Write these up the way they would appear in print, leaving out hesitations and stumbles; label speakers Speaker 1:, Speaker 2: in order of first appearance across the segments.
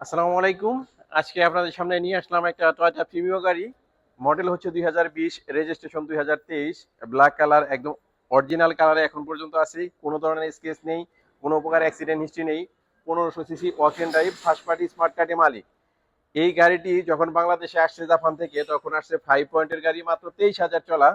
Speaker 1: আসসালামু আলাইকুম। আজকে আপনাদের সামনে নিয়ে আসলাম একটা টয়োটা প্রিমিও গাড়ি। মডেল হচ্ছে 2020, রেজিস্ট্রেশন 2023। ব্ল্যাক কালার, একদম অরিজিনাল কালারে এখন পর্যন্ত আছে। কোনো ধরনের স্কেচ নেই, কোনো প্রকার অ্যাক্সিডেন্ট হিস্ট্রি নেই। 1500 CC walk-in drive, first party smart কার্ডের মালিক। এই গাড়িটি যখন বাংলাদেশে আসছে জাপান থেকে, তখন আসছে 5 পয়েন্টের গাড়ি, মাত্র 23,000 চলা।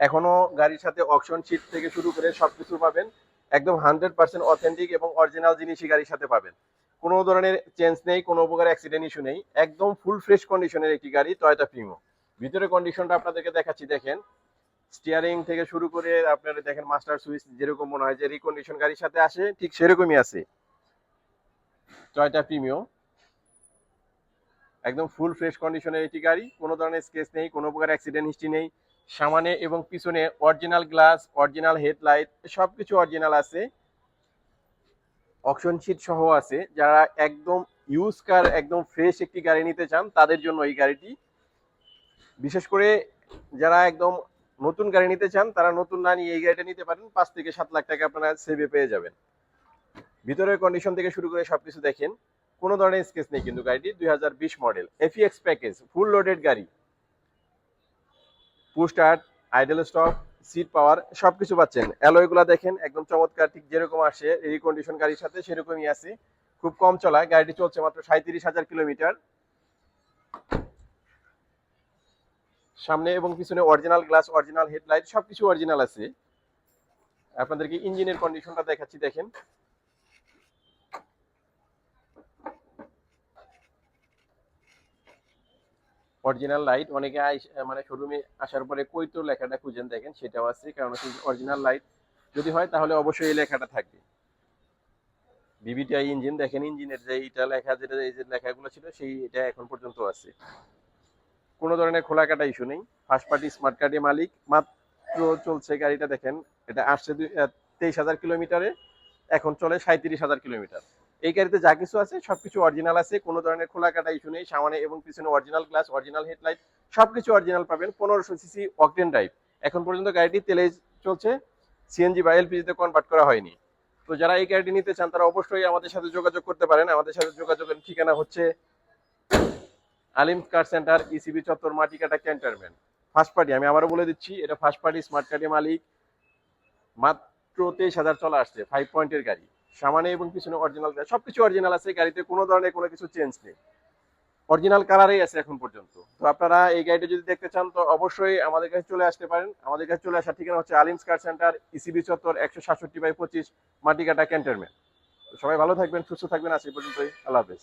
Speaker 1: এখনো গাড়ির সাথে অকশন শিট থেকে শুরু করে সবকিছু পাবেন। একদম 100% অথেন্টিক এবং অরিজিনাল জিনিসই গাড়ির সাথে পাবেন। কোনো ধরনের চেঞ্জ নেই, কোনো প্রকার অ্যাক্সিডেন্ট ইস্যু নেই। একদম ফুল ফ্রেশ কন্ডিশনের একটি গাড়ি টয়োটা প্রিমো। ভিতরে কন্ডিশনটা আপনাদেরকে দেখাচ্ছি, দেখেন। স্টিয়ারিং থেকে শুরু করে আপনারা দেখেন, মাস্টার সুইচ যেরকম মনে হয় যে রিকন্ডিশন গাড়ির সাথে আসে, ঠিক সেরকমই আছে টয়োটা প্রিমিও। একদম ফুল ফ্রেশ কন্ডিশনের একটি গাড়ি, কোনো ধরনের স্কেচ নেই, কোনো প্রকার অ্যাক্সিডেন্ট হিস্ট্রি নেই। সামনে এবং পিছনে অরিজিনাল গ্লাস, অরিজিনাল হেডলাইট, সবকিছু অরিজিনাল আছে। অকশন শিট সহ আছে। যারা একদম ইউজ কার, একদম ফ্রেশ একটি গাড়ি নিতে চান, তাদের জন্য এই গাড়িটি। বিশেষ করে যারা একদম নতুন গাড়ি নিতে চান, তারা নতুন না নিয়ে এই গাড়িটা নিতে পারেন। 5 থেকে 7 লাখ টাকা আপনারা সেভে পেয়ে যাবেন। ভিতরের কন্ডিশন থেকে শুরু করে সবকিছু দেখেন, কোনো ধরনের স্কেচ নেই কিন্তু গাড়িটি। 2020 model, FEX package, full loaded গাড়ি। Push start, idle stop, seat power, সবকিছু পাচ্ছেন। অ্যালয়গুলো দেখেন, একদম চমৎকার, ঠিক যেরকম আসে রিকন্ডিশন গাড়ির সাথে সেরকমই আছে। খুব কম চলা, গাড়িটি চলছে মাত্র 37,000 কিলোমিটার। সামনে এবং পিছনে অরিজিনাল গ্লাস, অরিজিনাল হেডলাইট, সবকিছু অরিজিনাল আছে। আপনাদেরকে ইঞ্জিনের কন্ডিশনটা দেখাচ্ছি, দেখেন। অরিজিনাল লাইট, অনেকে মানে শোরুমে আসার পরে কৈতো লেখাটা খুঁজেন, দেখেন সেটাও আছে। কারণ অরিজিনাল লাইট যদি হয় তাহলে অবশ্যই এই লেখাটা থাকবে। ভিভিটিআই ইঞ্জিন, দেখেন ইঞ্জিনের যে এটা লেখা, যেটা এই যে লেখাগুলো ছিল, সেই এটা এখন পর্যন্ত আছে। কোনো ধরনের খোলা কাটা ইস্যু নেই। ফার্স্ট পার্টি স্মার্ট কার্ডের মালিক। মাত্র চলছে গাড়িটা, দেখেন। এটা আসছে 23,000 কিলোমিটারে, এখন চলে 37,000 কিলোমিটার। এই গাড়িতে যা কিছু আছে সবকিছু অরিজিনাল আছে, কোনো ধরনের খোলা কাটা ইস্যু নেই। সামনে এবং পিছনে অরিজিনাল গ্লাস, অরিজিনাল হেডলাইট, সবকিছু অরিজিনাল পাবেন। 1500 সিসি অকটেন ড্রাইভ। এখন পর্যন্ত গাড়িটি তেলে চলছে, সিএনজি বা এলপিজিতে কনভার্ট করা হয়নি। তো যারা এই গাড়িটি নিতে চান, তারা অবশ্যই আমাদের সাথে যোগাযোগ করতে পারেন। আমাদের সাথে যোগাযোগের ঠিকানা হচ্ছে আলিম কার সেন্টার, ইসিবি চত্বর, মাটিকাটা ক্যান্টনমেন্ট। ফার্স্ট পার্টি, আমি আবারও বলে দিচ্ছি, এটা ফার্স্ট পার্টি স্মার্ট কার্ডের মালিক। মাত্র 23,000 চলা আসছে, 5 পয়েন্টের গাড়ি। সামনে এবং পিছনে অরিজিনাল, সবকিছু অরিজিনাল আছে গাড়িতে, কোনো ধরনের কোনো কিছু চেঞ্জ নেই। অরিজিনাল কালারেই আছে এখন পর্যন্ত। তো আপনারা এই গাড়িটা যদি দেখতে চান, তো অবশ্যই আমাদের কাছে চলে আসতে পারেন। আমাদের কাছে চলে আসার ঠিকানা হচ্ছে আলিমস কার সেন্টার, ইসিবি চত্বর, 167/25, মাটিকাটা ক্যান্টনমেন্ট। সবাই ভালো থাকবেন, সুস্থ থাকবেন। আজ এই পর্যন্তই, আল্লাহ হাফেজ।